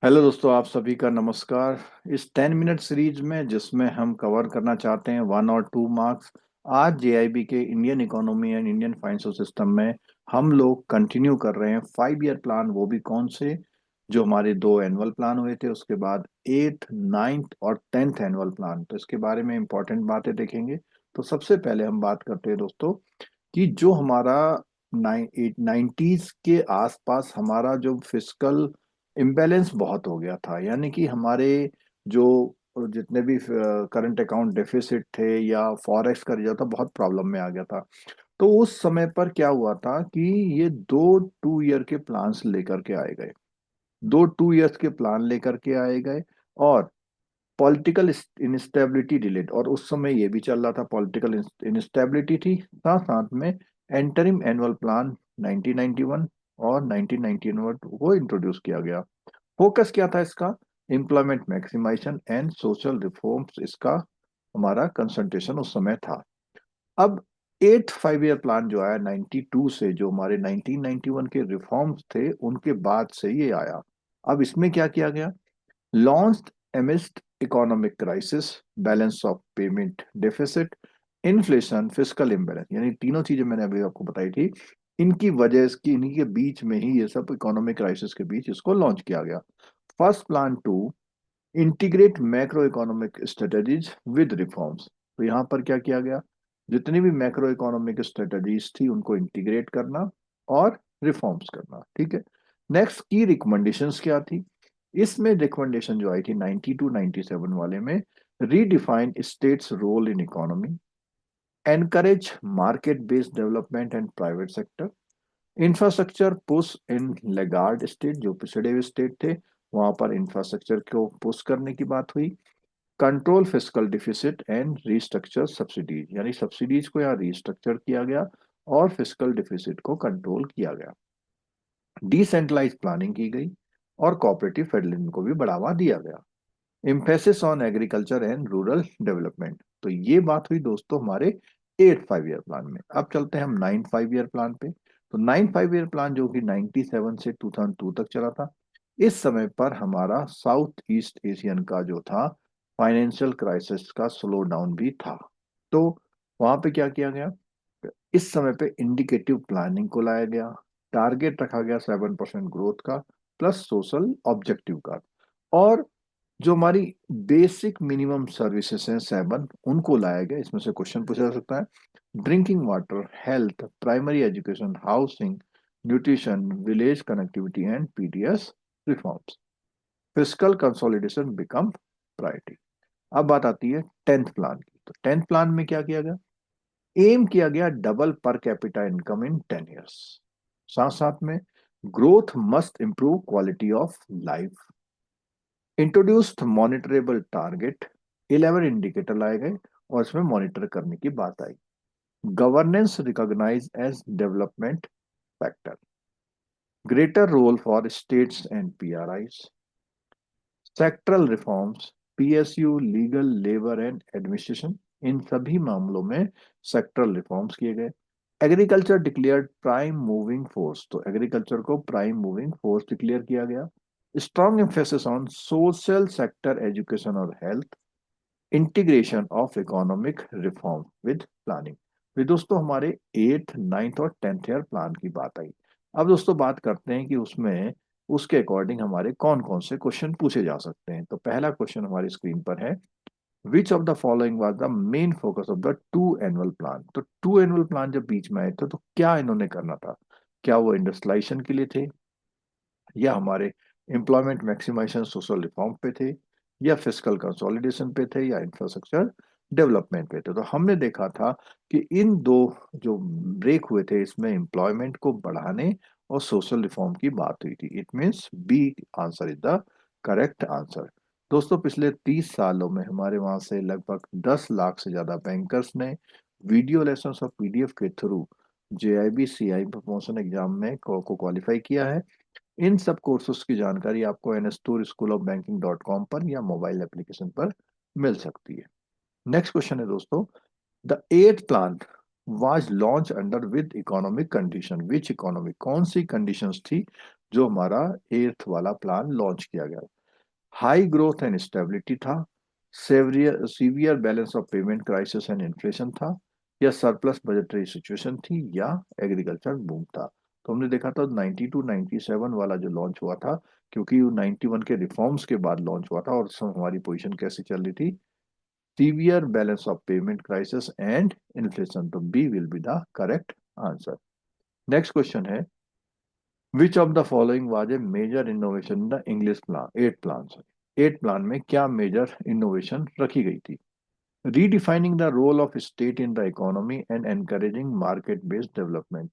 Hello दोस्तों, आप सभी का नमस्कार। इस 10 मिनट सीरीज में जिसमें हम कवर करना चाहते हैं 1 और 2 मार्क्स, आज जेआईबी के Indian economy and Indian financial system में हम लोग कंटिन्यू कर रहे हैं 5 ईयर प्लान। वो भी कौन से? जो हमारे दो एनुअल प्लान हुए थे, उसके बाद 8th, 9th और 10th एनुअल प्लान। तो इसके बारे में इंपॉर्टेंट बातें देखेंगे। तो सबसे पहले हम बात करते हैं दोस्तों कि जो हमारा 90s के आसपास हमारा जो फिस्कल इम्बैलेंस बहुत हो गया था, यानी कि हमारे जो जितने भी करंट अकाउंट डेफिसिट थे या फॉरेक्स का रिजर्व था, बहुत प्रॉब्लम में आ गया था। तो उस समय पर क्या हुआ था कि ये दो 2 ईयर के प्लान्स लेकर के आए गए। दो 2 ईयर्स के प्लान लेकर के आए गए। और पॉलिटिकल इंस्टेबिलिटी डिलेड, और उस समय ये भी चल रहा था, पॉलिटिकल इंस्टेबिलिटी थी, साथ साथ में एंटरिम एनुअल प्लान 1991 और 1991 को इंट्रोड्यूस किया गया। फोकस क्या था इसका? Employment maximisation and social reforms, इसका हमारा कंसंट्रेशन उस समय था। अब 8th 5 ईयर प्लान जो आया 92 से, जो हमारे 1991 के रिफॉर्म्स थे उनके बाद से ये आया। अब इसमें क्या किया गया? Launched amidst economic crisis, balance of payment deficit, inflation, fiscal imbalance, यानी तीनों चीजें मैंने अभी आपको बताई थी। इनकी वजह इसकी इन्हीं के बीच में ही, ये सब इकोनॉमिक क्राइसिस के बीच इसको लॉन्च किया गया। First plan to integrate macro economic strategies with reforms. तो यहाँ पर क्या किया गया? जितनी भी मैक्रो इकोनॉमिक स्ट्रेटजीज थी उनको इंटीग्रेट करना और रिफॉर्म्स करना। ठीक है। नेक्स्ट की रिकमेंडेशंस क्या थी? इसमें रिकमेंडेशन जो आई थी 92 97 वाले में, redefine state's role in economy, encourage market based development and private sector, infrastructure push in laggard state, जो पिछड़े हुए स्टेट थे वहां पर इंफ्रास्ट्रक्चर को पुश करने की बात हुई। Control fiscal deficit and restructure subsidies, यानी सब्सिडीज को यहाँ रीस्ट्रक्चर किया गया और फिस्कल डिफिसिट को कंट्रोल किया गया। डिसेंट्रलाइज प्लानिंग की गई और कोऑपरेटिव फेडरलिज्म को भी बढ़ावा दिया गया। Emphasis on agriculture and rural development. तो ये बात हुई दोस्तों हमारे 8th 5 ईयर प्लान में। अब चलते हैं हम 9th 5 ईयर प्लान पे। तो 9th 5 ईयर प्लान जो कि 97 से 2002 तक चला था, इस समय पर हमारा साउथ ईस्ट एशियन का जो था फाइनेंशियल क्राइसिस का स्लो डाउन भी था। तो वहां पे क्या किया गया? इस समय पे इंडिकेटिव प्लानिंग को लाया गया। टारगेट रखा गया 7% ग्रोथ का प्लस सोशल ऑब्जेक्टिव का। और जो हमारी बेसिक मिनिमम सर्विसेज हैं 7, उनको लाया गया। इसमें से क्वेश्चन पूछा जा सकता है। Drinking water, health, primary education, housing, nutrition, village connectivity and PDS reforms. Fiscal consolidation become priority. अब बात आती है 10th प्लान की। तो 10th प्लान में क्या किया गया? एम किया गया double per capita income in 10 years. साथ साथ में growth must improve quality of life. Introduced monitorable target, 11 indicator लाए गए और इसमें मॉनिटर करने की बात आई। Governance recognise as development factor. Greater role for states and PRIs. Sectoral reforms, PSU, legal, labour and administration, इन सभी मामलों में सेक्टरल रिफॉर्म्स किए गए। Agriculture declared prime moving force. तो एग्रीकल्चर को प्राइम मूविंग फोर्स डिक्लेयर किया गया। Strong emphasis on social sector, education और health. Integration of economic reform with planning. ये दोस्तों हमारे 8th 9th और 10th ईयर प्लान की बात आई। अब दोस्तों बात करते हैं कि उसमें उसके अकॉर्डिंग हमारे कौन कौन से क्वेश्चन पूछे जा सकते हैं। तो पहला क्वेश्चन हमारी स्क्रीन पर है, which of the following was the main focus of the two annual plan. तो टू एनुअल प्लान जब बीच में आए थे तो क्या इन्होंने करना था? क्या वो इंडस्ट्रियलाइजेशन के लिए थे, या हमारे एम्प्लॉयमेंट मैक्सिमाइजेशन सोशल रिफॉर्म पे थे, या फिस्कल कंसोलिडेशन पे थे, या इंफ्रास्ट्रक्चर डेवलपमेंट पे थे? तो हमने देखा था कि इन दो जो ब्रेक हुए थे इसमें एम्प्लॉयमेंट को बढ़ाने और सोशल रिफॉर्म की बात हुई थी। It means B answer is the correct answer. दोस्तों पिछले 30 सालों में हमारे वहां से लगभग 10 लाख से ज्यादा बैंकर्स ने वीडियो लेसन और पीडीएफ के through JIB CI promotion exam में को क्वालिफाई किया है। इन सब कोर्सेज की जानकारी आपको NS tour school of banking .com पर या मोबाइल एप्लीकेशन पर मिल सकती है। नेक्स्ट क्वेश्चन है दोस्तों, the 8th plan was launch under with economic condition, which economic, कौन सी कंडीशंस थी जो हमारा एर्थ वाला प्लान लॉन्च किया गया? हाई ग्रोथ एंड स्टेबिलिटी था, saviour severe balance of payment crisis and inflation था, या सरप्लस बजटरी सिचुएशन थी, या एग्रीकल्चर बूम था? तो हमने देखा था 92 97 वाला जो लॉन्च हुआ था, क्योंकि 91 के रिफॉर्म्स के बाद लॉन्च हुआ था, और उस समय हमारी पोजीशन कैसी चल रही थी? Severe balance of payment crisis and inflation. तो B will be the correct answer. Next question है, which of the following was a major innovation in the English plan, eight plan, eight plan में क्या major innovation रखी गई थी? Redefining the role of state in the economy and encouraging market based development.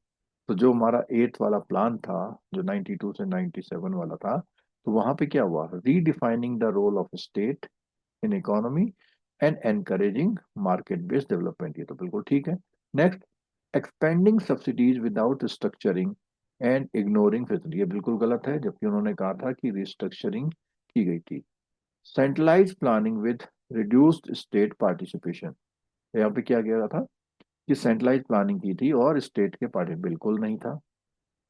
तो जो हमारा eight वाला plan था, जो 92 से 97 वाला था, तो वहां पे क्या हुआ? Redefining the role of state in economy and encouraging market based development, ये तो बिल्कुल ठीक है। Next, expanding subsidies without structuring and ignoring facility, ये बिल्कुल गलत है, जबकि उन्होंने कहा था कि रिस्ट्रक्चरिंग की गई थी। Centralise planning with reduced state participation, यहाँ पे क्या किया गया था कि सेंट्रलाइज प्लानिंग की थी और स्टेट के पार्टी बिल्कुल नहीं था।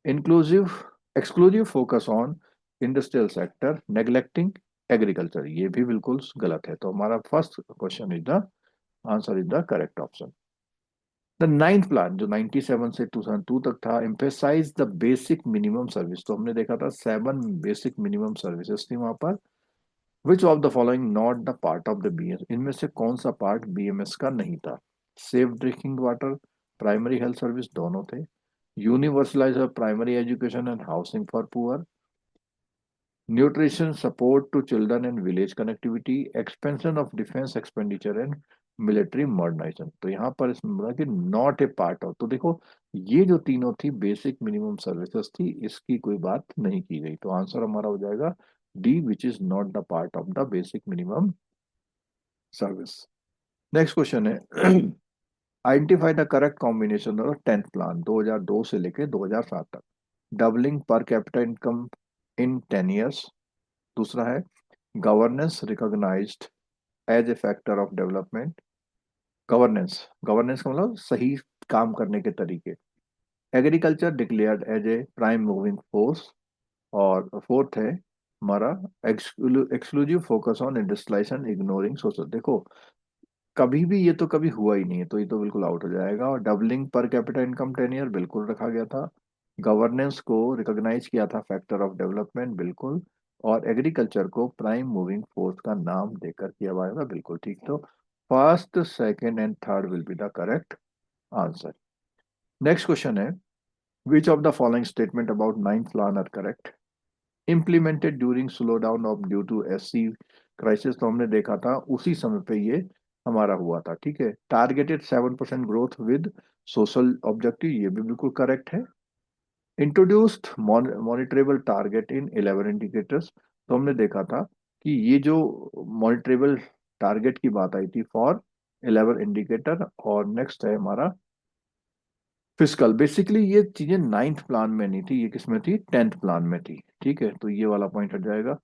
Inclusive exclusive focus on industrial sector neglecting agriculture, ये भी बिल्कुल गलत है। तो हमारा first question is the answer is the correct option. The ninth plan जो 97 से 2002 तक था, emphasise the basic minimum service, तो हमने देखा था 7 बेसिक मिनिमम सर्विसेज थी वहां पर। Which of the following not the part of the BMS, इनमें से कौन सा पार्ट बीएमएस का नहीं था? Safe drinking water, primary health service, दोनों थे। Universalise primary education and housing for poor, nutrition support to children and village connectivity, expansion of defence expenditure and military modernisation. तो यहाँ पर इसमें बोला कि नॉट ए पार्ट ऑफ, तो देखो ये जो तीनों थी बेसिक मिनिमम सर्विसेज थी, इसकी कोई बात नहीं की गई। तो आंसर हमारा हो जाएगा D, which is not the part of the basic minimum service. Next question है, identify the correct combination of 10th plan 2002 से लेके 2007 तक। Doubling per capita income in 10 years, दूसरा है governance recognised as a factor of development, governance, governance का मतलब सही काम करने के तरीके, agriculture declared as a prime moving force, और फोर्थ है हमारा exclusive focus on industrialisation ignoring social. देखो कभी भी ये तो कभी हुआ ही नहीं है, तो ये तो बिल्कुल आउट हो जाएगा। और doubling per capita income 10 year बिल्कुल रखा गया था। गवर्नेंस को रिकॉग्नाइज किया था फैक्टर ऑफ डेवलपमेंट, बिल्कुल। और एग्रीकल्चर को प्राइम मूविंग फोर्स का नाम देकर किया गया था, बिल्कुल ठीक। तो first second and third will be the correct answer. Next question है, which of the following statement about ninth plan are correct? Implemented during slow down of due to SC crisis, तो हमने देखा था उसी समय पे ये हमारा हुआ था, ठीक है। Targeted 7% growth with social objective, ये भी बिल्कुल करेक्ट है। इंट्रोड्यूस्ड मॉनिटरेबल टारगेट इन 11 इंडिकेटर्स, तो हमने देखा था कि ये जो मॉनिटरेबल टारगेट की बात आई थी फॉर 11 इंडिकेटर। और नेक्स्ट है हमारा फिस्कल, बेसिकली ये चीजें नाइन्थ प्लान में नहीं थी, ये किसमें थी? 10th प्लान में थी, ठीक है। तो ये वाला पॉइंट हट जाएगा।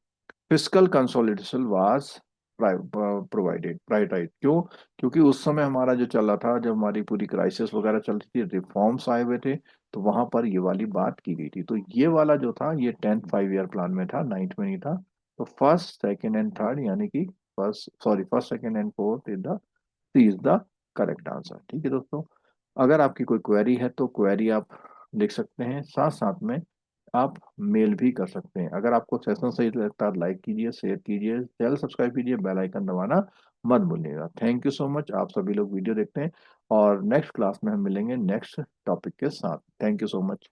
Fiscal consolidation was provided privatise, क्यों? क्योंकि उस समय हमारा जो चल रहा था, जब हमारी पूरी क्राइसिस वगैरह चल रही थी, रिफॉर्म्स आए हुए थे, तो वहां पर ये वाली बात की गई थी। तो ये वाला जो था ये 10th 5 ईयर प्लान में था, 9th में नहीं था। तो फर्स्ट सेकेंड एंड थर्ड, यानी कि first second and fourth is the C is the correct answer, ठीक है दोस्तों। अगर आपकी कोई क्वेरी है तो क्वेरी आप लिख सकते हैं, साथ साथ में आप मेल भी कर सकते हैं। अगर आपको सेशन सही लगता है लाइक कीजिए, शेयर कीजिए, चैनल सब्सक्राइब कीजिए, बेल आइकन दबाना मत भूलिएगा। थैंक यू सो मच, आप सभी लोग वीडियो देखते हैं, और नेक्स्ट क्लास में हम मिलेंगे नेक्स्ट टॉपिक के साथ। Thank you so much.